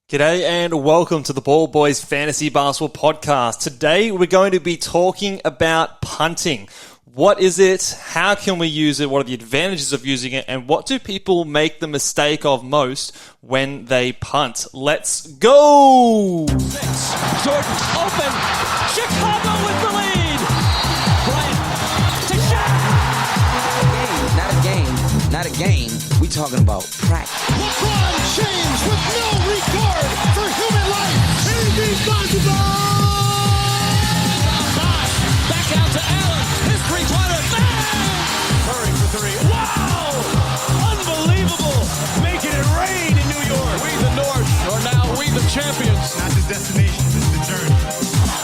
G'day and welcome to the Ball Boys Fantasy Basketball Podcast. Today we're going to be talking about punting. What is it? How can we use it? What are the advantages of using it? And what do people make the mistake of most when they punt? Let's go! Jordan open. Chicago with the lead. Bryant to Shaq. Not a game. We talking about practice. LeBron James with no regard for human life. Irresponsible! Back out to Allen. His three-pointer. Bang! Curry for three. Wow! Unbelievable! Making it rain in New York. We the North are now we the champions. Not the destination, it's the journey.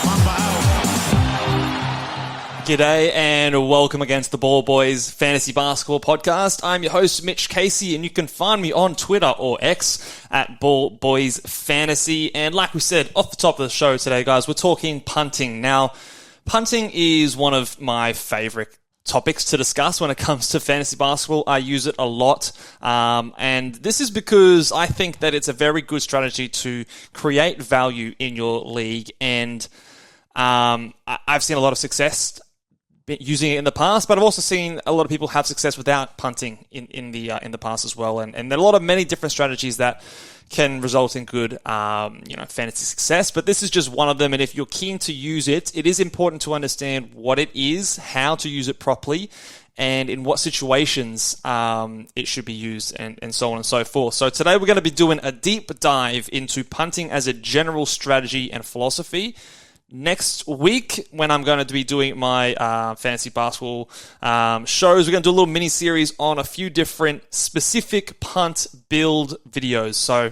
Mamba out. G'day and welcome again to the Ball Boys Fantasy Basketball Podcast. I'm your host, Mitch Casey, and you can find me on Twitter or X at Ball Boys Fantasy. And like we said, off the top of the show today, guys, we're talking punting. Now, punting is one of my favorite topics to discuss when it comes to fantasy basketball. I use it a lot, and this is because I think that it's a very good strategy to create value in your league, and I've seen a lot of success using it in the past, but I've also seen a lot of people have success without punting in the past as well, and there are many different strategies that can result in good fantasy success, but this is just one of them. And if you're keen to use it, it is important to understand what it is, how to use it properly, and in what situations it should be used, and so on and so forth. So today we're going to be doing a deep dive into punting as a general strategy and philosophy. Next week, when I'm going to be doing my fantasy basketball shows, we're going to do a little mini-series on a few different specific punt build videos. So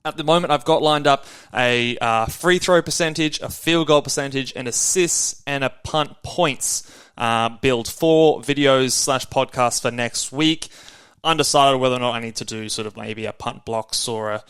at the moment, I've got lined up a free throw percentage, a field goal percentage, an assists, and a punt points build. 4 videos / podcasts for next week. Undecided whether or not I need to do sort of maybe a punt blocks or a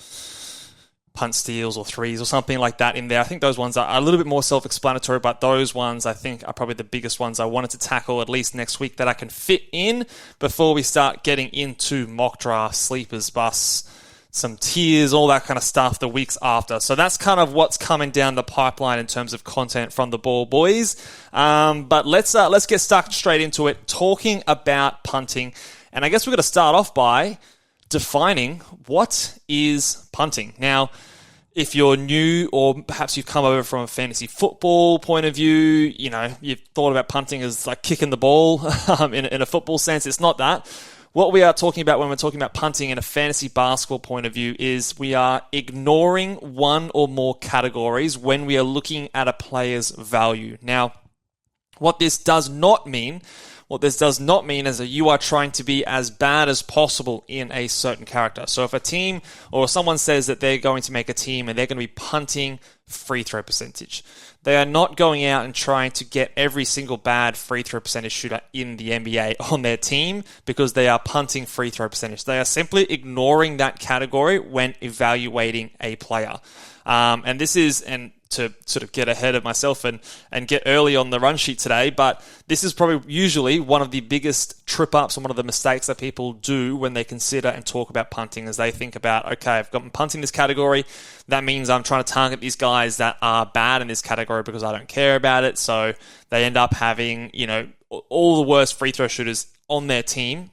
punt steals or threes or something like that in there. I think those ones are a little bit more self-explanatory, but those ones I think are probably the biggest ones I wanted to tackle at least next week that I can fit in before we start getting into mock draft, sleepers, busts, some tiers, all that kind of stuff the weeks after. So that's kind of what's coming down the pipeline in terms of content from the Ball Boys. But let's get stuck straight into it, talking about punting. And I guess we're going to start off by defining what is punting. If you're new, or perhaps you've come over from a fantasy football point of view, you've thought about punting as like kicking the ball in a football sense. It's not that. What we are talking about when we're talking about punting in a fantasy basketball point of view is we are ignoring one or more categories when we are looking at a player's value. Now, what this does not mean is that you are trying to be as bad as possible in a certain character. So if a team or someone says that they're going to make a team and they're going to be punting free throw percentage, they are not going out and trying to get every single bad free throw percentage shooter in the NBA on their team because they are punting free throw percentage. They are simply ignoring that category when evaluating a player. And this is, and to sort of get ahead of myself and get early on the run sheet today, but this is probably usually one of the biggest trip-ups and one of the mistakes that people do when they consider and talk about punting, as they think about, okay, I've got punting this category, that means I'm trying to target these guys that are bad in this category because I don't care about it, so they end up having, all the worst free throw shooters on their team,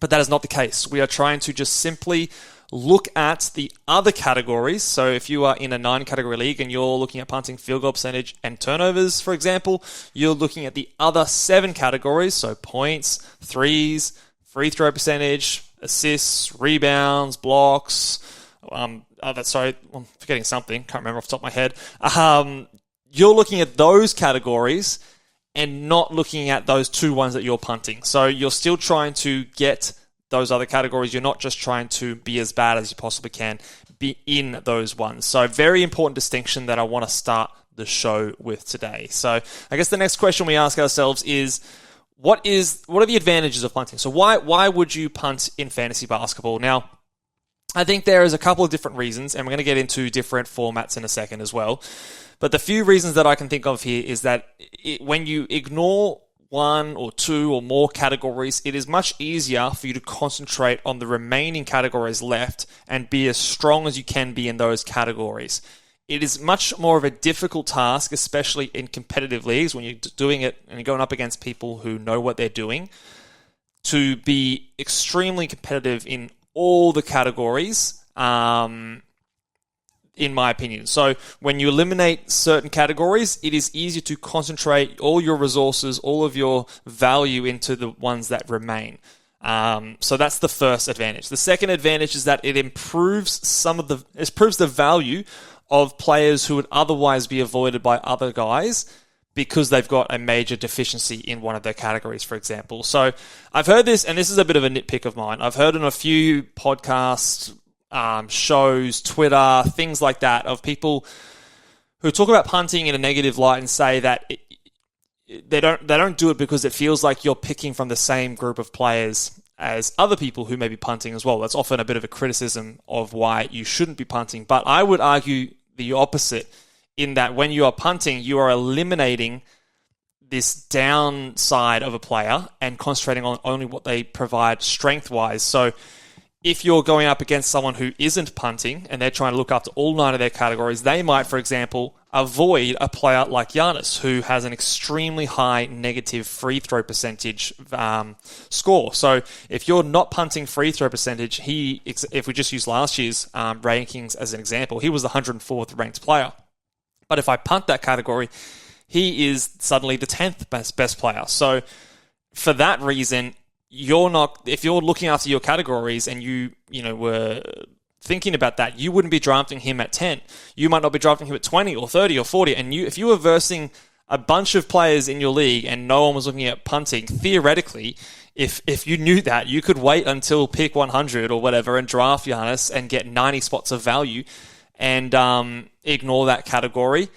but that is not the case. We are trying to just simply look at the other categories. So if you are in a 9-category league and you're looking at punting, field goal percentage, and turnovers, for example, you're looking at the other 7 categories. So points, threes, free throw percentage, assists, rebounds, blocks. I'm forgetting something. Can't remember off the top of my head. You're looking at those categories and not looking at those 2 ones that you're punting. So you're still trying to get those other categories. You're not just trying to be as bad as you possibly can be in those ones. So very important distinction that I want to start the show with today. So I guess the next question we ask ourselves is, what are the advantages of punting? So why would you punt in fantasy basketball? Now, I think there is a couple of different reasons, and we're going to get into different formats in a second as well. But the few reasons that I can think of here is that when you ignore one or two or more categories, it is much easier for you to concentrate on the remaining categories left and be as strong as you can be in those categories. It is much more of a difficult task, especially in competitive leagues when you're doing it and you're going up against people who know what they're doing, to be extremely competitive in all the categories, in my opinion. So when you eliminate certain categories, it is easier to concentrate all your resources, all of your value into the ones that remain. So that's the first advantage. The second advantage is that it improves the value of players who would otherwise be avoided by other guys because they've got a major deficiency in one of their categories, for example. So I've heard this, and this is a bit of a nitpick of mine. I've heard in a few podcasts, shows, Twitter, things like that, of people who talk about punting in a negative light and say that they don't do it because it feels like you're picking from the same group of players as other people who may be punting as well. That's often a bit of a criticism of why you shouldn't be punting. But I would argue the opposite, in that when you are punting, you are eliminating this downside of a player and concentrating on only what they provide strength-wise. So if you're going up against someone who isn't punting and they're trying to look after all 9 of their categories, they might, for example, avoid a player like Giannis, who has an extremely high negative free throw percentage score. So if you're not punting free throw percentage, if we just use last year's rankings as an example, he was the 104th ranked player. But if I punt that category, he is suddenly the 10th best player. So for that reason, if you're looking after your categories and you were thinking about that, you wouldn't be drafting him at 10. You might not be drafting him at 20 or 30 or 40. And if you were versing a bunch of players in your league and no one was looking at punting, theoretically, if you knew that, you could wait until pick 100 or whatever and draft Giannis and get 90 spots of value and ignore that category.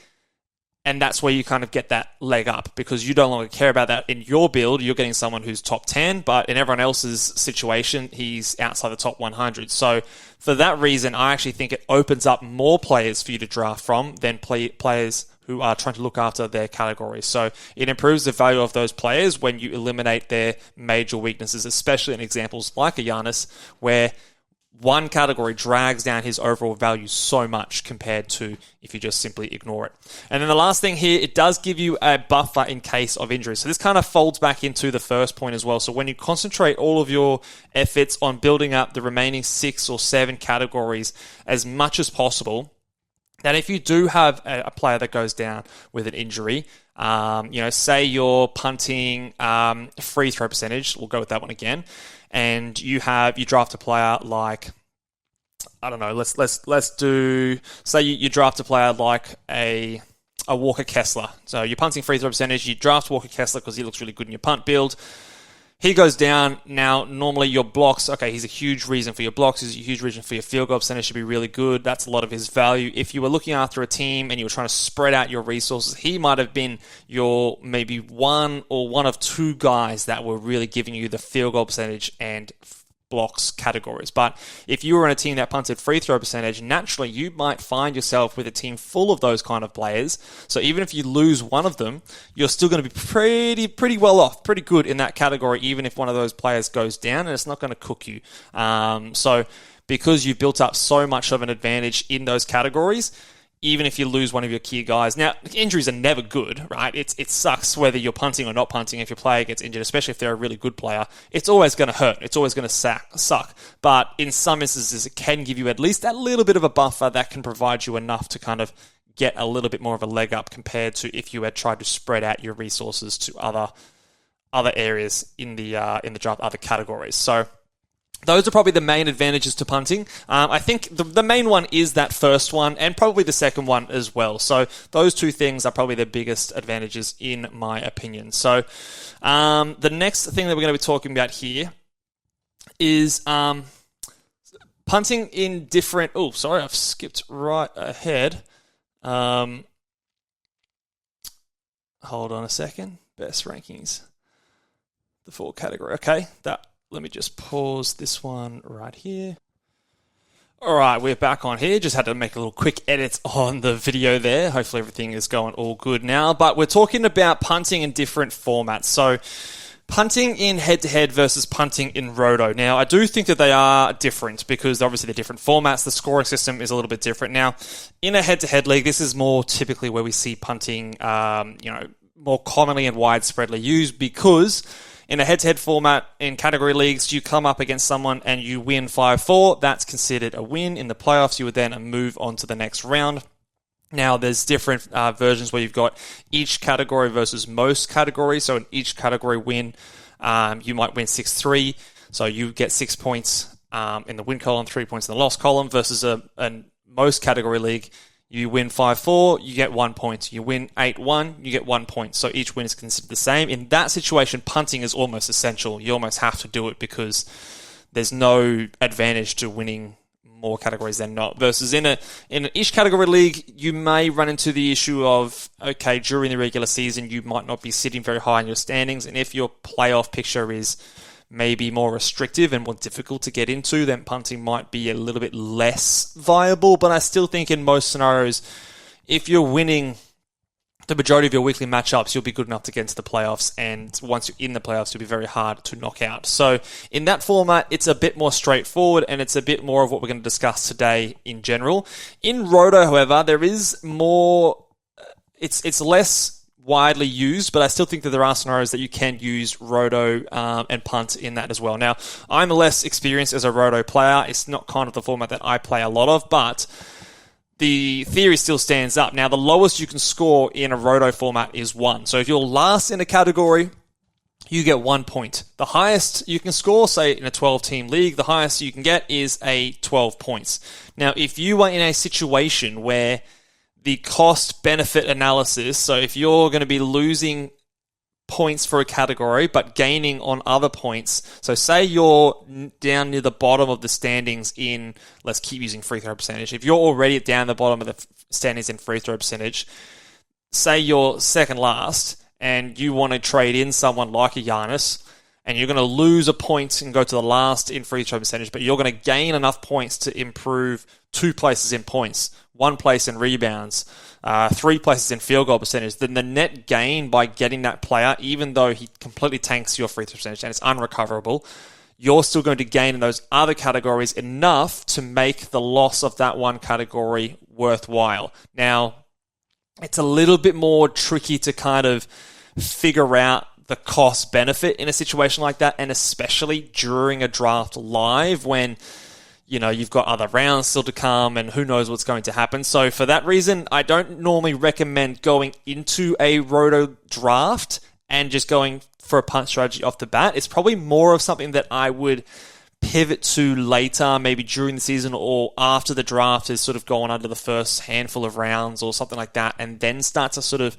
And that's where you kind of get that leg up, because you no longer care about that in your build. You're getting someone who's top 10, but in everyone else's situation, he's outside the top 100. So for that reason, I actually think it opens up more players for you to draft from than players who are trying to look after their categories. So it improves the value of those players when you eliminate their major weaknesses, especially in examples like a Giannis, where one category drags down his overall value so much compared to if you just simply ignore it. And then the last thing here, it does give you a buffer in case of injury. So this kind of folds back into the first point as well. So when you concentrate all of your efforts on building up the remaining 6 or 7 categories as much as possible, that if you do have a player that goes down with an injury, say you're punting free throw percentage, we'll go with that one again, and you draft a player like, I don't know, let's do, say you draft a player like a Walker Kessler. So you're punting free throw percentage, you draft Walker Kessler because he looks really good in your punt build. He goes down. Now, normally your blocks, okay, he's a huge reason for your blocks, he's a huge reason for your field goal percentage should be really good. That's a lot of his value. If you were looking after a team and you were trying to spread out your resources, he might have been your maybe one of 2 guys that were really giving you the field goal percentage and blocks categories. But if you were in a team that punted free throw percentage, naturally you might find yourself with a team full of those kind of players. So even if you lose one of them, you're still going to be pretty well off, pretty good in that category, even if one of those players goes down, and it's not going to cook you. So because you've built up so much of an advantage in those categories, even if you lose one of your key guys. Now, injuries are never good, right? It sucks whether you're punting or not punting. If your player gets injured, especially if they're a really good player, it's always going to hurt. It's always going to suck. But in some instances, it can give you at least that little bit of a buffer that can provide you enough to kind of get a little bit more of a leg up compared to if you had tried to spread out your resources to other areas in the draft, other categories. So those are probably the main advantages to punting. I think the main one is that first one, and probably the second one as well. So those 2 things are probably the biggest advantages in my opinion. So the next thing that we're going to be talking about here is punting in different... Oh, sorry, I've skipped right ahead. Hold on a second. Best rankings. The 4 category. Okay, Let me just pause this one right here. All right, we're back on here. Just had to make a little quick edit on the video there. Hopefully everything is going all good now. But we're talking about punting in different formats. So punting in head-to-head versus punting in roto. Now, I do think that they are different because obviously they're different formats. The scoring system is a little bit different. Now, in a head-to-head league, this is more typically where we see punting, more commonly and widespreadly used because in a head-to-head format, in category leagues, you come up against someone and you win 5-4. That's considered a win. In the playoffs, you would then move on to the next round. Now, there's different versions where you've got each category versus most categories. So in each category win, you might win 6-3. So you get 6 points in the win column, 3 points in the loss column versus a most category league. You win 5-4, you get 1 point. You win 8-1, you get 1 point. So each win is considered the same. In that situation, punting is almost essential. You almost have to do it because there's no advantage to winning more categories than not. Versus in each category league, you may run into the issue of, okay, during the regular season, you might not be sitting very high in your standings. And if your playoff picture is maybe more restrictive and more difficult to get into, then punting might be a little bit less viable. But I still think in most scenarios, if you're winning the majority of your weekly matchups, you'll be good enough to get into the playoffs. And once you're in the playoffs, you'll be very hard to knock out. So in that format, it's a bit more straightforward and it's a bit more of what we're going to discuss today in general. In Roto, however, there is more, it's less widely used, but I still think that there are scenarios that you can use Roto and punt in that as well. Now, I'm less experienced as a Roto player. It's not kind of the format that I play a lot of, but the theory still stands up. Now, the lowest you can score in a Roto format is 1. So if you're last in a category, you get 1 point. The highest you can score, say in a 12-team league, the highest you can get is a 12 points. Now, if you are in a situation where the cost-benefit analysis, so if you're going to be losing points for a category but gaining on other points, so say you're down near the bottom of the standings in, let's keep using free throw percentage. If you're already down the bottom of the standings in free throw percentage, say you're second last and you want to trade in someone like a Giannis, and you're going to lose a point and go to the last in free throw percentage, but you're going to gain enough points to improve 2 places in points, 1 place in rebounds, 3 places in field goal percentage, then the net gain by getting that player, even though he completely tanks your free throw percentage and it's unrecoverable, you're still going to gain in those other categories enough to make the loss of that one category worthwhile. Now, it's a little bit more tricky to kind of figure out the cost benefit in a situation like that, and especially during a draft live when, you know, you've got other rounds still to come and who knows what's going to happen. So for that reason, I don't normally recommend going into a Roto draft and just going for a punt strategy off the bat. It's probably more of something that I would pivot to later, maybe during the season or after the draft is sort of gone under the first handful of rounds or something like that, and then start to sort of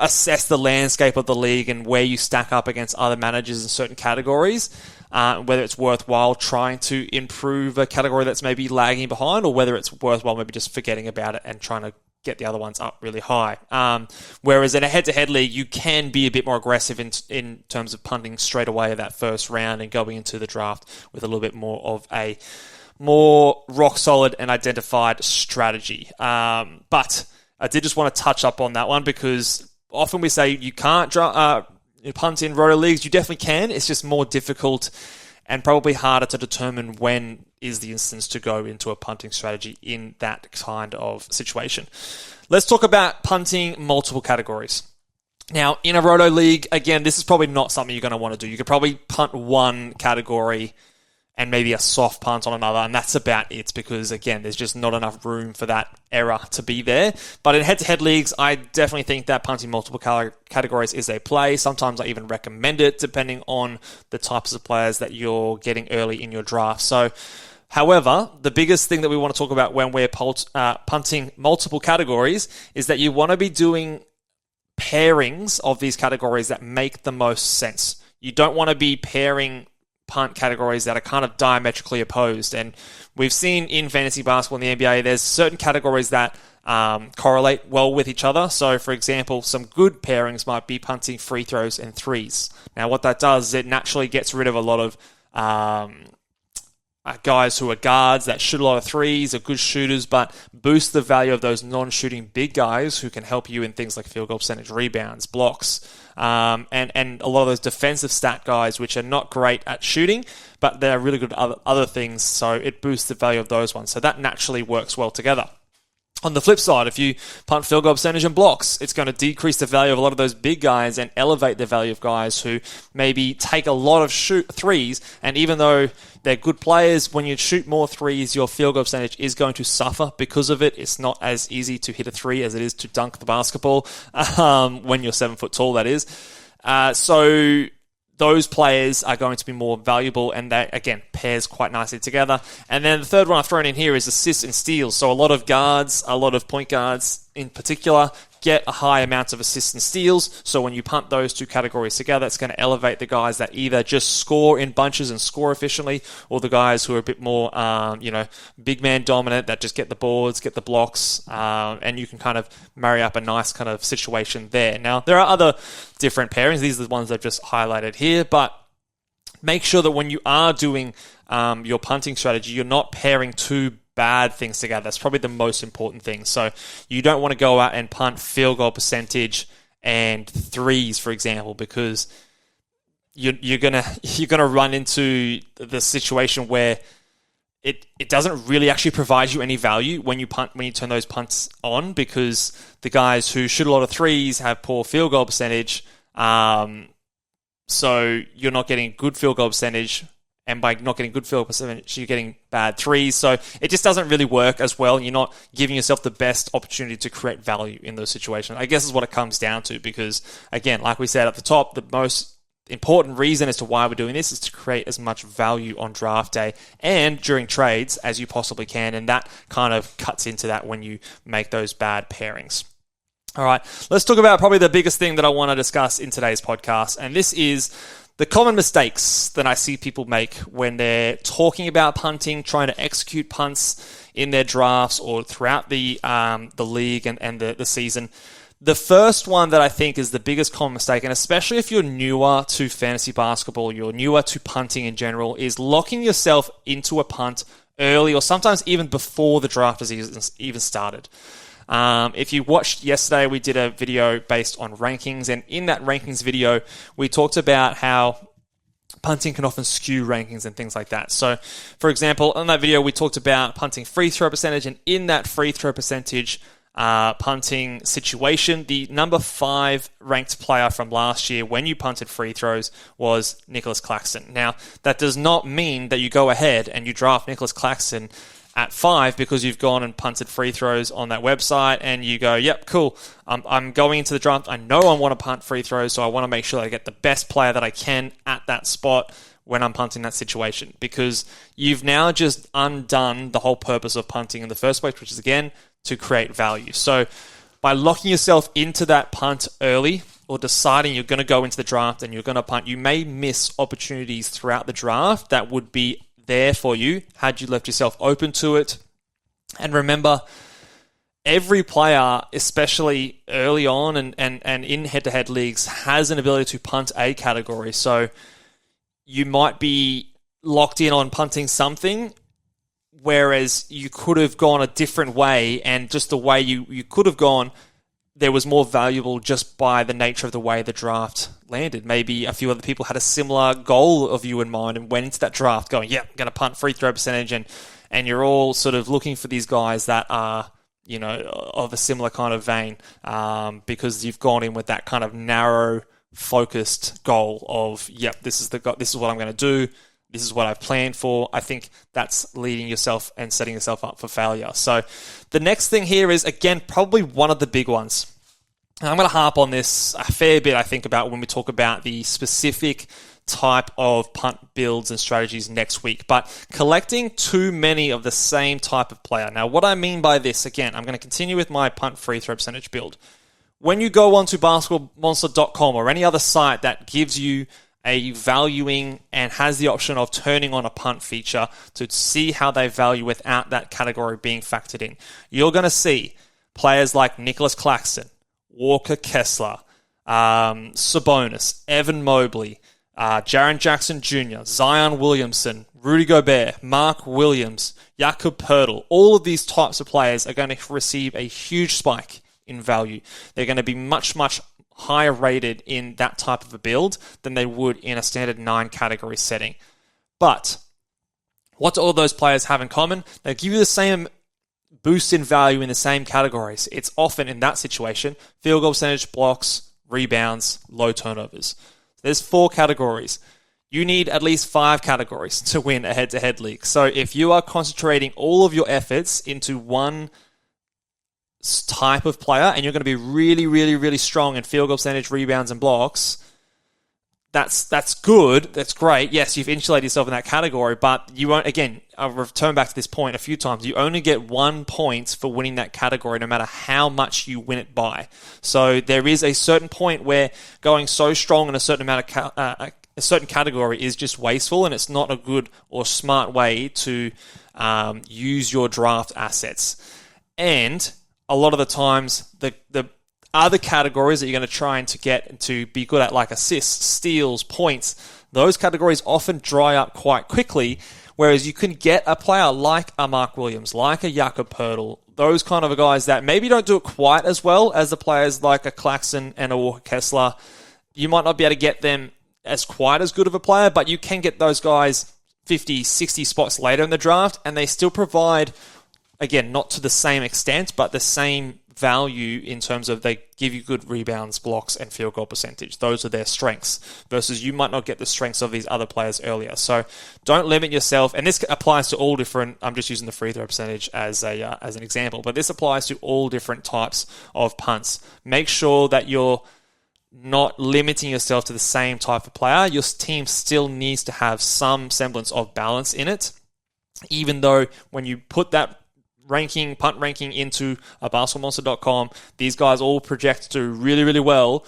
assess the landscape of the league and where you stack up against other managers in certain categories, whether it's worthwhile trying to improve a category that's maybe lagging behind, or whether it's worthwhile maybe just forgetting about it and trying to get the other ones up really high. Whereas in a head-to-head league, you can be a bit more aggressive in terms of punting straight away at that first round and going into the draft with a little bit more of a more rock-solid and identified strategy. But I did just want to touch up on that one because often we say you can't punt in Roto leagues. You definitely can. It's just more difficult and probably harder to determine when is the instance to go into a punting strategy in that kind of situation. Let's talk about punting multiple categories. Now, in a Roto league, again, this is probably not something you're going to want to do. You could probably punt one category and maybe a soft punt on another, and that's about it because, again, there's just not enough room for that error to be there. But in head-to-head leagues, I definitely think that punting multiple categories is a play. Sometimes I even recommend it, depending on the types of players that you're getting early in your draft. So, however, the biggest thing that we want to talk about when we're punting multiple categories is that you want to be doing pairings of these categories that make the most sense. You don't want to be pairing punt categories that are kind of diametrically opposed. And we've seen in fantasy basketball in the NBA, there's certain categories that correlate well with each other. So, for example, some good pairings might be punting free throws and threes. Now, what that does is it naturally gets rid of a lot of, guys who are guards that shoot a lot of threes, are good shooters, but boost the value of those non-shooting big guys who can help you in things like field goal percentage, rebounds, blocks, and a lot of those defensive stat guys, which are not great at shooting, but they're really good at other things, so it boosts the value of those ones. So that naturally works well together. On the flip side, if you punt field goal percentage and blocks, it's going to decrease the value of a lot of those big guys and elevate the value of guys who maybe take a lot of threes, and even though they're good players, when you shoot more threes, your field goal percentage is going to suffer because of it. It's not as easy to hit a three as it is to dunk the basketball when you're 7 foot tall, that is. So those players are going to be more valuable, and that, again, pairs quite nicely together. And then the third one I've thrown in here is assists and steals. So a lot of guards, a lot of point guards in particular, get a high amount of assists and steals. So when you punt those two categories together, it's going to elevate the guys that either just score in bunches and score efficiently, or the guys who are a bit more, big man dominant that just get the boards, get the blocks, and you can kind of marry up a nice kind of situation there. Now, there are other different pairings. These are the ones I've just highlighted here, but make sure that when you are doing your punting strategy, you're not pairing two bad things together. That's probably the most important thing. So you don't want to go out and punt field goal percentage and threes, for example, because you're gonna run into the situation where it doesn't really actually provide you any value when you turn those punts on, because the guys who shoot a lot of threes have poor field goal percentage. So you're not getting good field goal percentage. And by not getting good field goal percentage, you're getting bad threes. So it just doesn't really work as well. You're not giving yourself the best opportunity to create value in those situations. I guess is what it comes down to, because, again, like we said at the top, the most important reason as to why we're doing this is to create as much value on draft day and during trades as you possibly can. And that kind of cuts into that when you make those bad pairings. All right, let's talk about probably the biggest thing that I want to discuss in today's podcast. And this is the common mistakes that I see people make when they're talking about punting, trying to execute punts in their drafts or throughout the league and the season. The first one that I think is the biggest common mistake, and especially if you're newer to fantasy basketball, you're newer to punting in general, is locking yourself into a punt early or sometimes even before the draft has even started. If you watched yesterday, we did a video based on rankings, and in that rankings video, we talked about how punting can often skew rankings and things like that. So, for example, on that video, we talked about punting free throw percentage, and in that free throw percentage punting situation, the number 5 ranked player from last year when you punted free throws was Nicholas Claxton. Now, that does not mean that you go ahead and you draft Nicholas Claxton at 5 because you've gone and punted free throws on that website and you go, yep, cool, I'm going into the draft. I know I want to punt free throws, so I want to make sure that I get the best player that I can at that spot when I'm punting that situation, because you've now just undone the whole purpose of punting in the first place, which is, again, to create value. So by locking yourself into that punt early or deciding you're going to go into the draft and you're going to punt, you may miss opportunities throughout the draft that would be there for you had you left yourself open to it. And remember, every player, especially early on and in head-to-head leagues, has an ability to punt a category. So you might be locked in on punting something, whereas you could have gone a different way, and just the way you could have gone, there was more valuable just by the nature of the way the draft landed. Maybe a few other people had a similar goal of you in mind and went into that draft going, yeah, I'm going to punt free throw percentage, and you're all sort of looking for these guys that are, of a similar kind of vein, because you've gone in with that kind of narrow, focused goal of, yep, this is what I'm going to do. This is what I've planned for. I think that's leading yourself and setting yourself up for failure. So the next thing here is, again, probably one of the big ones. And I'm going to harp on this a fair bit, I think, about when we talk about the specific type of punt builds and strategies next week. But collecting too many of the same type of player. Now, what I mean by this, again, I'm going to continue with my punt free throw percentage build. When you go onto basketballmonster.com or any other site that gives you a valuing and has the option of turning on a punt feature to see how they value without that category being factored in, you're going to see players like Nicholas Claxton, Walker Kessler, Sabonis, Evan Mobley, Jaren Jackson Jr., Zion Williamson, Rudy Gobert, Mark Williams, Jakob Poeltl, all of these types of players are going to receive a huge spike in value. They're going to be much, much higher rated in that type of a build than they would in a standard 9-category setting. But what do all those players have in common? They give you the same boost in value in the same categories. It's often in that situation, field goal percentage, blocks, rebounds, low turnovers. There's 4 categories. You need at least 5 categories to win a head-to-head league. So if you are concentrating all of your efforts into one type of player and you're going to be really, really, really strong in field goal percentage, rebounds, and blocks, that's good. That's great. Yes, you've insulated yourself in that category, but you won't, again, I'll return back to this point a few times. You only get 1 point for winning that category no matter how much you win it by. So there is a certain point where going so strong in a certain amount of a certain category is just wasteful, and it's not a good or smart way to use your draft assets. And a lot of the times, the other categories that you're going to try and to get to be good at, like assists, steals, points, those categories often dry up quite quickly, whereas you can get a player like a Mark Williams, like a Jakob Poeltl, those kind of guys that maybe don't do it quite as well as the players like a Claxton and a Walker Kessler. You might not be able to get them as quite as good of a player, but you can get those guys 50, 60 spots later in the draft, and they still provide, again, not to the same extent, but the same value in terms of they give you good rebounds, blocks, and field goal percentage. Those are their strengths, versus you might not get the strengths of these other players earlier. So don't limit yourself, and this applies to all different, I'm just using the free throw percentage as an example, but this applies to all different types of punts. Make sure that you're not limiting yourself to the same type of player. Your team still needs to have some semblance of balance in it, even though when you put that punt ranking into a basketballmonster.com, these guys all project to do really, really well.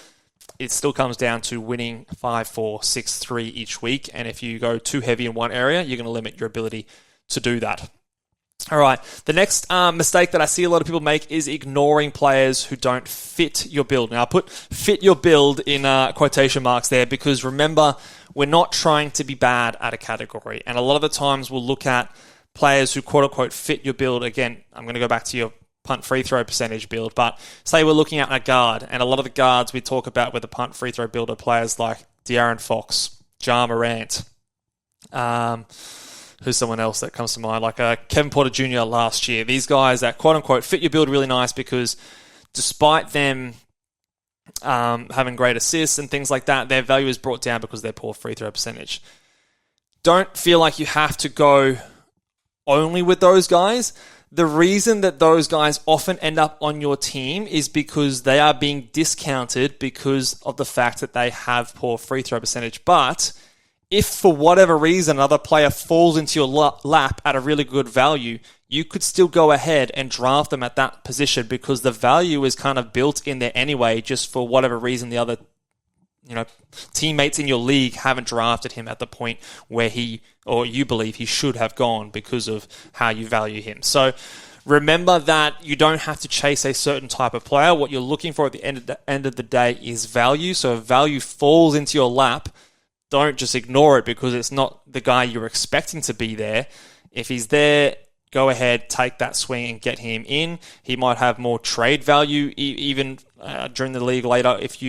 It still comes down to winning 5-4, 6-3 each week. And if you go too heavy in one area, you're going to limit your ability to do that. All right. The next mistake that I see a lot of people make is ignoring players who don't fit your build. Now, I put fit your build in quotation marks there because remember, we're not trying to be bad at a category. And a lot of the times we'll look at players who quote-unquote fit your build. Again, I'm going to go back to your punt free throw percentage build, but say we're looking at a guard, and a lot of the guards we talk about with the punt free throw build are players like De'Aaron Fox, Ja Morant, who's someone else that comes to mind, like Kevin Porter Jr. last year. These guys that quote-unquote fit your build really nice because despite them having great assists and things like that, their value is brought down because of their poor free throw percentage. Don't feel like you have to go only with those guys. The reason that those guys often end up on your team is because they are being discounted because of the fact that they have poor free throw percentage. But if for whatever reason another player falls into your lap at a really good value, you could still go ahead and draft them at that position because the value is kind of built in there anyway, just for whatever reason the other teammates in your league haven't drafted him at the point where he or you believe he should have gone because of how you value him. So remember that you don't have to chase a certain type of player. What you're looking for at the end of the day is value. So if value falls into your lap, don't just ignore it because it's not the guy you're expecting to be there. If he's there, go ahead, take that swing and get him in. He might have more trade value even during the league later if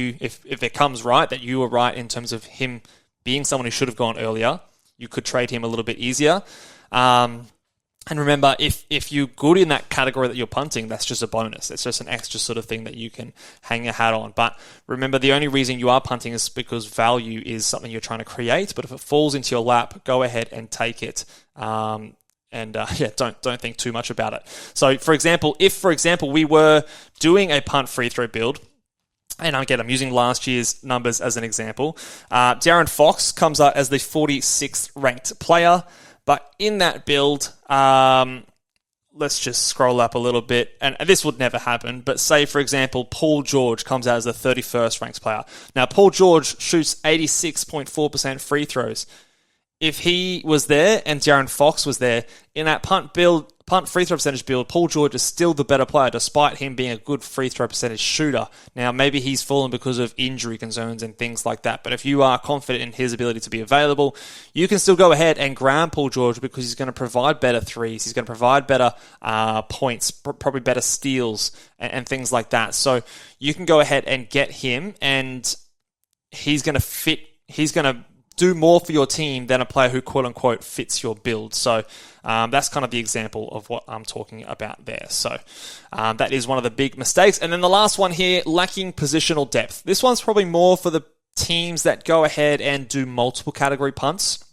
it comes right that you were right in terms of him being someone who should have gone earlier. You could trade him a little bit easier. And remember, if you're good in that category that you're punting, that's just a bonus. It's just an extra sort of thing that you can hang your hat on. But remember, the only reason you are punting is because value is something you're trying to create. But if it falls into your lap, go ahead and take it. Don't think too much about it. So, for example, if we were doing a punt free throw build, and again, I'm using last year's numbers as an example, De'Aaron Fox comes out as the 46th ranked player. But in that build, let's just scroll up a little bit, and this would never happen, but say, for example, Paul George comes out as the 31st ranked player. Now, Paul George shoots 86.4% free throws. if he was there and De'Aaron Fox was there, in that punt free throw percentage build, Paul George is still the better player despite him being a good free throw percentage shooter. Now, maybe he's fallen because of injury concerns and things like that, but if you are confident in his ability to be available, you can still go ahead and grab Paul George because he's going to provide better threes, he's going to provide better points, probably better steals and things like that. So you can go ahead and get him, and he's going to do more for your team than a player who quote-unquote fits your build. So that's kind of the example of what I'm talking about there. So that is one of the big mistakes. And then the last one here, lacking positional depth. This one's probably more for the teams that go ahead and do multiple category punts.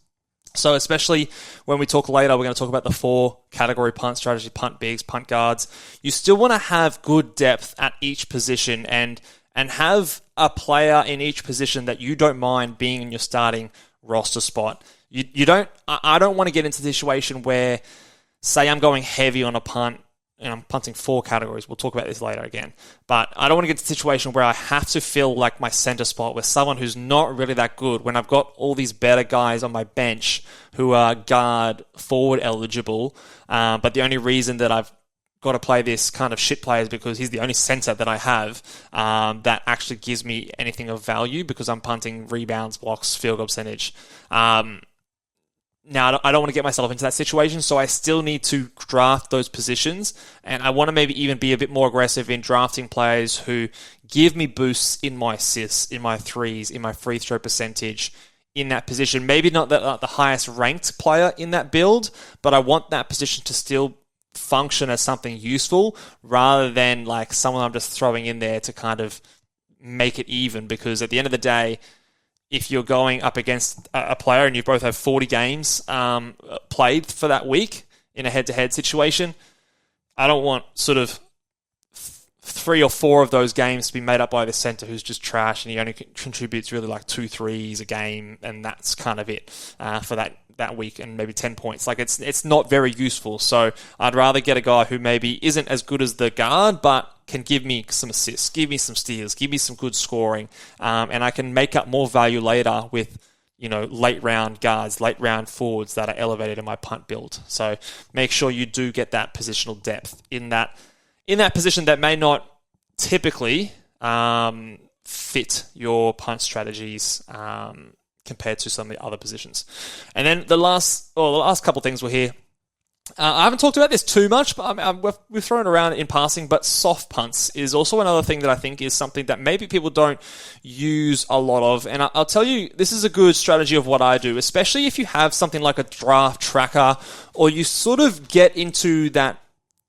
So especially when we talk later, we're going to talk about the 4 category punt strategy, punt bigs, punt guards. You still want to have good depth at each position and have a player in each position that you don't mind being in your starting roster spot. I don't want to get into the situation where, say I'm going heavy on a punt and I'm punting 4 categories. We'll talk about this later again. But I don't want to get to the situation where I have to fill like my center spot with someone who's not really that good when I've got all these better guys on my bench who are guard forward eligible. But the only reason that I've got to play this kind of shit player is because he's the only center that I have that actually gives me anything of value because I'm punting rebounds, blocks, field goal percentage. Now, I don't want to get myself into that situation, so I still need to draft those positions, and I want to maybe even be a bit more aggressive in drafting players who give me boosts in my assists, in my threes, in my free throw percentage, in that position. Maybe not the highest ranked player in that build, but I want that position to still function as something useful rather than like someone I'm just throwing in there to kind of make it even, because at the end of the day, if you're going up against a player and you both have 40 games played for that week in a head-to-head situation, I don't want sort of 3 or 4 of those games to be made up by the center who's just trash and he only contributes really like 2 threes a game, and that's kind of it for that week, and maybe 10 points. Like it's not very useful. So I'd rather get a guy who maybe isn't as good as the guard, but can give me some assists, give me some steals, give me some good scoring, and I can make up more value later with, late round guards, late round forwards that are elevated in my punt build. So make sure you do get that positional depth in that position that may not typically fit your punt strategies compared to some of the other positions. And then the last couple things were here. I haven't talked about this too much, but we've thrown it around in passing, but soft punts is also another thing that I think is something that maybe people don't use a lot of. And I'll tell you, this is a good strategy of what I do, especially if you have something like a draft tracker, or you sort of get into that,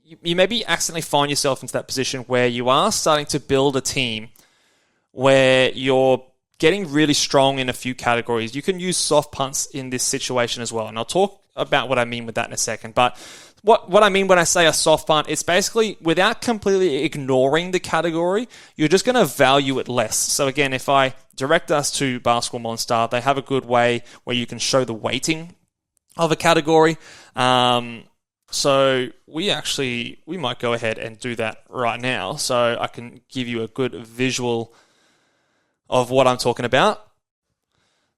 you maybe accidentally find yourself into that position where you are starting to build a team where you're getting really strong in a few categories. You can use soft punts in this situation as well. And I'll talk about what I mean with that in a second. But what I mean when I say a soft punt, it's basically without completely ignoring the category, you're just going to value it less. So again, if I direct us to Basketball Monster, they have a good way where you can show the weighting of a category. So we might go ahead and do that right now. So I can give you a good visual of what I'm talking about.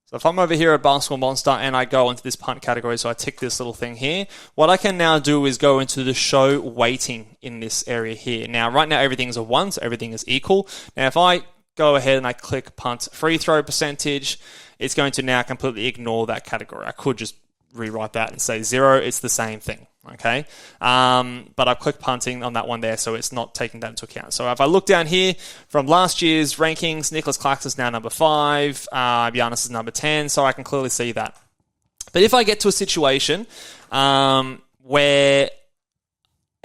So if I'm over here at Basketball Monster and I go into this punt category, so I tick this little thing here, what I can now do is go into the show weighting in this area here. Now, right now everything is a 1, so everything is equal. Now, if I go ahead and I click punt free throw percentage, it's going to now completely ignore that category. I could just rewrite that and say 0, it's the same thing. Okay, but I've clicked punting on that one there, so it's not taking that into account. So if I look down here from last year's rankings, Nicholas Claxton is now number 5, Giannis is number 10, so I can clearly see that. But if I get to a situation where,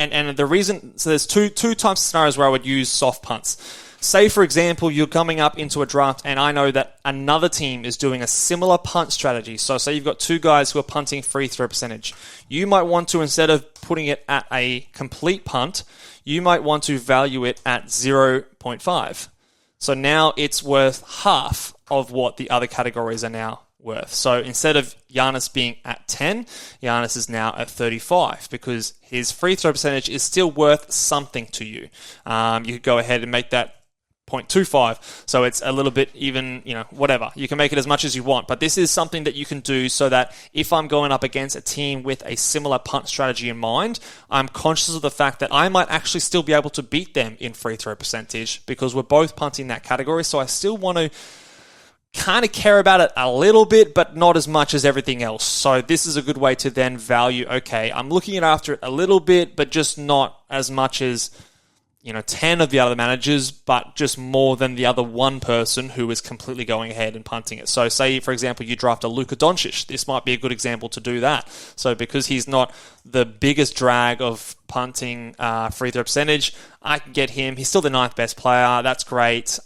and the reason, so there's two types of scenarios where I would use soft punts. Say, for example, you're coming up into a draft and I know that another team is doing a similar punt strategy. So say you've got 2 guys who are punting free throw percentage. You might want to, instead of putting it at a complete punt, you might want to value it at 0.5. So now it's worth half of what the other categories are now worth. So instead of Giannis being at 10, Giannis is now at 35 because his free throw percentage is still worth something to you. You could go ahead and make that 0.25. So it's a little bit even, whatever. You can make it as much as you want. But this is something that you can do so that if I'm going up against a team with a similar punt strategy in mind, I'm conscious of the fact that I might actually still be able to beat them in free throw percentage because we're both punting that category. So I still want to kind of care about it a little bit, but not as much as everything else. So this is a good way to then value, okay, I'm looking at after it a little bit, but just not as much as 10 of the other managers, but just more than the other one person who is completely going ahead and punting it. So say, for example, you draft a Luka Doncic. This might be a good example to do that. So because he's not the biggest drag of punting free throw percentage, I can get him. He's still the 9th best player. That's great.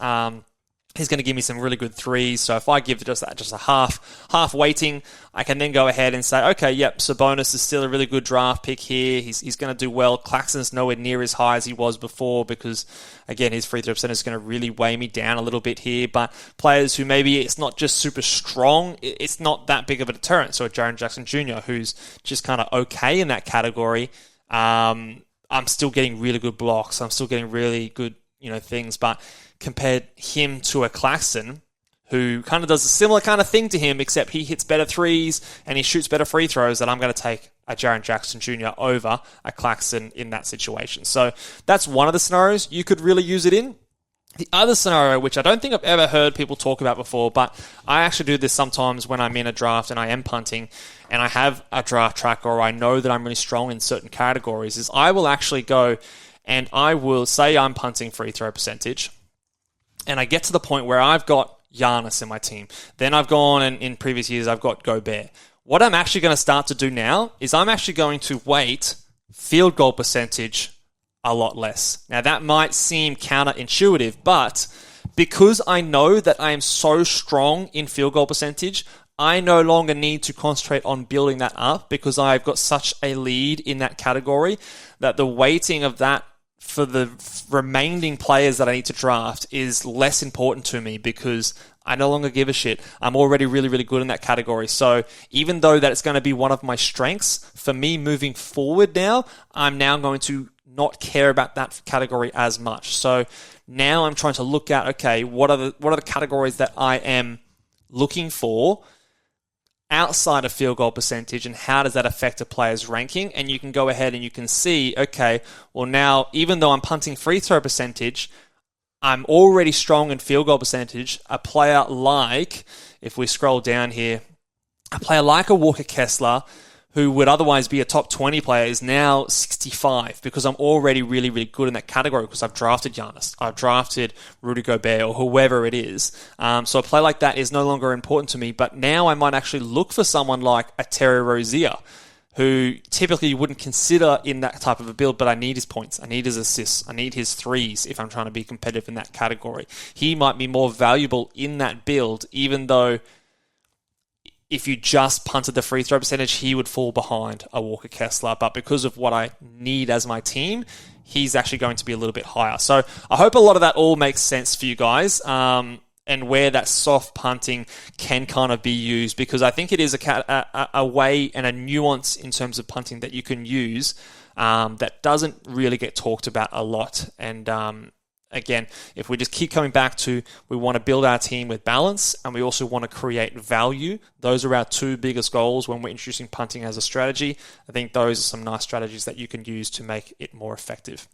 He's going to give me some really good threes. So if I give just a half weighting, I can then go ahead and say, okay, yep, Sabonis is still a really good draft pick here. He's going to do well. Claxton's nowhere near as high as he was before because, again, his free throw percentage is going to really weigh me down a little bit here. But players who maybe it's not just super strong, it's not that big of a deterrent. So Jaren Jackson Jr., who's just kind of okay in that category, I'm still getting really good blocks. I'm still getting really good, things. But compared him to a Claxton, who kind of does a similar kind of thing to him, except he hits better threes and he shoots better free throws, that I'm going to take a Jaren Jackson Jr. over a Claxton in that situation. So that's one of the scenarios you could really use it in. The other scenario, which I don't think I've ever heard people talk about before, but I actually do this sometimes when I'm in a draft and I am punting and I have a draft tracker or I know that I'm really strong in certain categories, is I will actually go and I will say I'm punting free throw percentage, and I get to the point where I've got Giannis in my team. Then I've gone, and in previous years, I've got Gobert. What I'm actually going to start to do now is I'm actually going to weight field goal percentage a lot less. Now, that might seem counterintuitive, but because I know that I am so strong in field goal percentage, I no longer need to concentrate on building that up because I've got such a lead in that category that the weighting of that for the remaining players that I need to draft is less important to me because I no longer give a shit. I'm already really, really good in that category. So even though that it's going to be one of my strengths, for me moving forward now, I'm now going to not care about that category as much. So now I'm trying to look at, okay, what are the categories that I am looking for outside of field goal percentage, and how does that affect a player's ranking? And you can go ahead and you can see, okay, well now, even though I'm punting free throw percentage, I'm already strong in field goal percentage. A player like, if we scroll down here, a player like a Walker Kessler, who would otherwise be a top 20 player, is now 65 because I'm already really, really good in that category because I've drafted Giannis, I've drafted Rudy Gobert or whoever it is. So a play like that is no longer important to me, but now I might actually look for someone like a Terry Rozier, who typically you wouldn't consider in that type of a build, but I need his points, I need his assists, I need his threes if I'm trying to be competitive in that category. He might be more valuable in that build, even though if you just punted the free throw percentage, he would fall behind a Walker Kessler. But because of what I need as my team, he's actually going to be a little bit higher. So I hope a lot of that all makes sense for you guys, and where that soft punting can kind of be used, because I think it is a way and a nuance in terms of punting that you can use that doesn't really get talked about a lot. And again, if we just keep coming back to, we want to build our team with balance and we also want to create value. Those are our two biggest goals when we're introducing punting as a strategy. I think those are some nice strategies that you can use to make it more effective.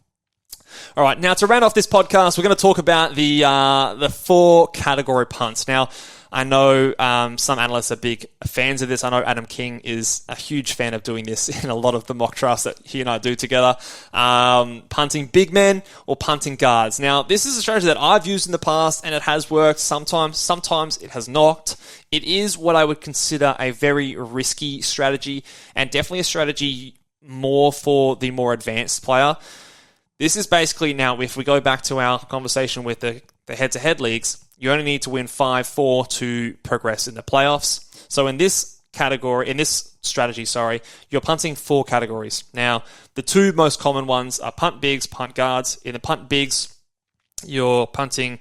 All right, now to round off this podcast, we're going to talk about the 4-category punts. Now, I know some analysts are big fans of this. I know Adam King is a huge fan of doing this in a lot of the mock drafts that he and I do together. Punting big men or punting guards. Now, this is a strategy that I've used in the past and it has worked sometimes it has not. It is what I would consider a very risky strategy, and definitely a strategy more for the more advanced player. This is basically, now if we go back to our conversation with the head-to-head leagues, you only need to win 5-4 to progress in the playoffs. So in this strategy, you're punting 4 categories. Now, the 2 most common ones are punt bigs, punt guards. In the punt bigs, you're punting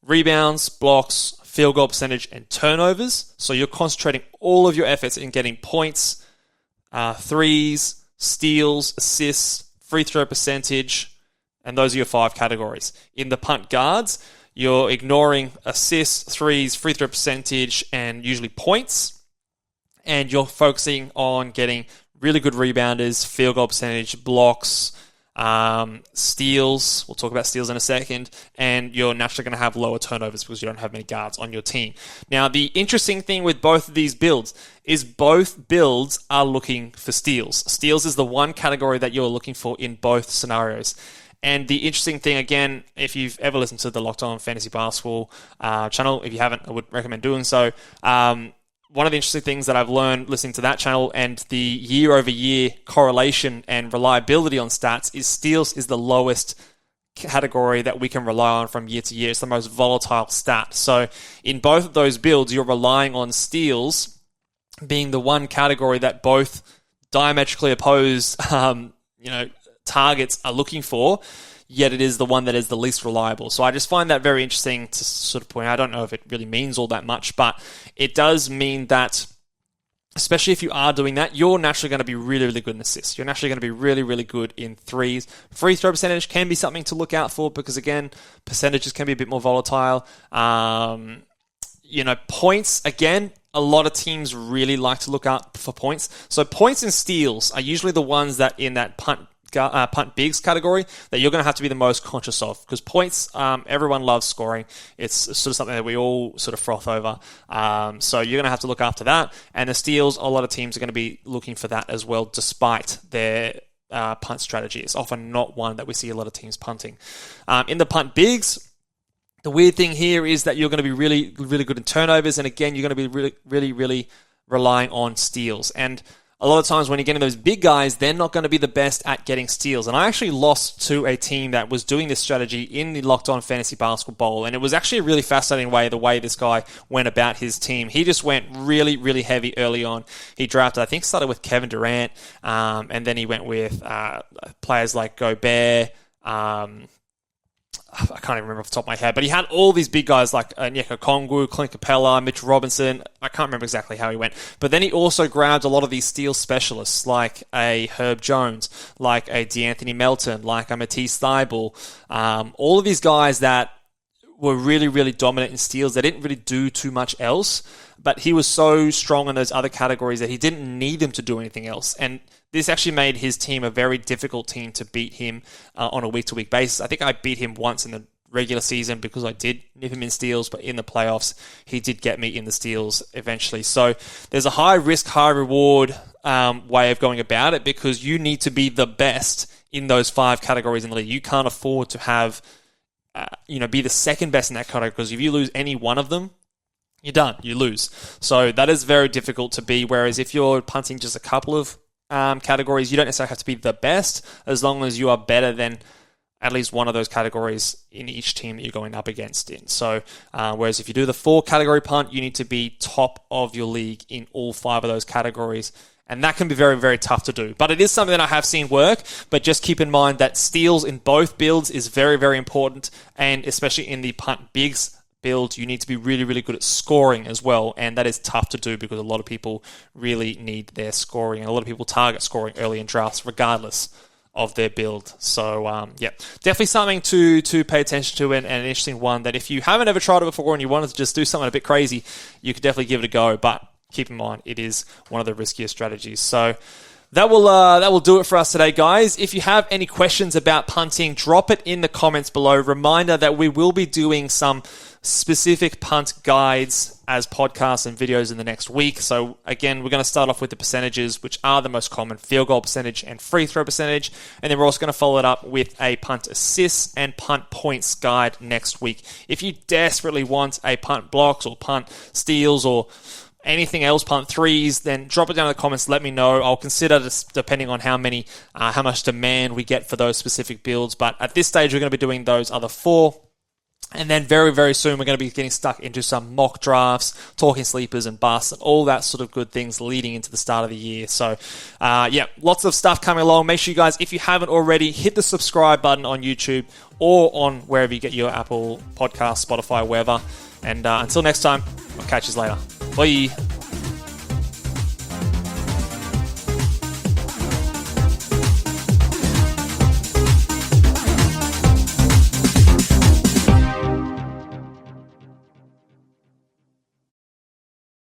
rebounds, blocks, field goal percentage, and turnovers. So you're concentrating all of your efforts in getting points, threes, steals, assists, free throw percentage, and those are your 5 categories. In the punt guards, you're ignoring assists, threes, free throw percentage, and usually points. And you're focusing on getting really good rebounders, field goal percentage, blocks, steals. We'll talk about steals in a second. And you're naturally going to have lower turnovers because you don't have many guards on your team. Now, the interesting thing with both of these builds is both builds are looking for steals. Steals is the one category that you're looking for in both scenarios. And the interesting thing, again, if you've ever listened to the Locked On Fantasy Basketball channel, if you haven't, I would recommend doing so. One of the interesting things that I've learned listening to that channel and the year-over-year correlation and reliability on stats is steals is the lowest category that we can rely on from year to year. It's the most volatile stat. So in both of those builds, you're relying on steals being the one category that both diametrically opposed targets are looking for, yet it is the one that is the least reliable. So I just find that very interesting to sort of point out. I don't know if it really means all that much, but it does mean that, especially if you are doing that, you're naturally going to be really, really good in assists. You're naturally going to be really, really good in threes. Free throw percentage can be something to look out for because, again, percentages can be a bit more volatile. Points, again, a lot of teams really like to look out for points. So points and steals are usually the ones that in that punt bigs category that you're going to have to be the most conscious of, because points, everyone loves scoring. It's sort of something that we all sort of froth over. So you're going to have to look after that. And the steals, a lot of teams are going to be looking for that as well, despite their punt strategy. It's often not one that we see a lot of teams punting. In the punt bigs, the weird thing here is that you're going to be really, really good in turnovers. And again, you're going to be really, really, really relying on steals. And a lot of times when you're getting those big guys, they're not going to be the best at getting steals. And I actually lost to a team that was doing this strategy in the Locked On Fantasy Basketball Bowl. And it was actually a really fascinating the way this guy went about his team. He just went really, really heavy early on. He drafted, I think, started with Kevin Durant, and then he went with players like Gobert, I can't even remember off the top of my head, but he had all these big guys like Onyeka Okongwu, Clint Capella, Mitch Robinson. I can't remember exactly how he went. But then he also grabbed a lot of these steal specialists like a Herb Jones, like a DeAnthony Melton, like a Matisse Thybulle. All of these guys that were really, really dominant in steals. They didn't really do too much else, but he was so strong in those other categories that he didn't need them to do anything else. And this actually made his team a very difficult team to beat him on a week-to-week basis. I think I beat him once in the regular season because I did nip him in steals, but in the playoffs, he did get me in the steals eventually. So there's a high-risk, high-reward way of going about it because you need to be the best in those 5 categories in the league. You can't afford to have, be the second best in that category because if you lose any one of them, you're done. You lose. So that is very difficult to be, whereas if you're punting just a couple of categories, you don't necessarily have to be the best as long as you are better than at least one of those categories in each team that you're going up against in. So, whereas if you do the 4-category punt, you need to be top of your league in all 5 of those categories. And that can be very, very tough to do. But it is something that I have seen work. But just keep in mind that steals in both builds is very, very important. And especially in the punt bigs build, you need to be really, really good at scoring as well. And that is tough to do because a lot of people really need their scoring. And a lot of people target scoring early in drafts regardless of their build. So, definitely something to pay attention to and an interesting one that if you haven't ever tried it before and you wanted to just do something a bit crazy, you could definitely give it a go. But keep in mind, it is one of the riskier strategies. So that will do it for us today, guys. If you have any questions about punting, drop it in the comments below. Reminder that we will be doing some specific punt guides as podcasts and videos in the next week. So again, we're going to start off with the percentages, which are the most common: field goal percentage and free throw percentage. And then we're also going to follow it up with a punt assists and punt points guide next week. If you desperately want a punt blocks or punt steals or anything else, punt threes, then drop it down in the comments. Let me know. I'll consider this depending on how much demand we get for those specific builds. But at this stage, we're going to be doing those other 4. And then very, very soon, we're going to be getting stuck into some mock drafts, talking sleepers and busts, and all that sort of good things leading into the start of the year. So, lots of stuff coming along. Make sure you guys, if you haven't already, hit the subscribe button on YouTube or on wherever you get your Apple Podcasts, Spotify, wherever. And until next time, I'll catch you later. Bye.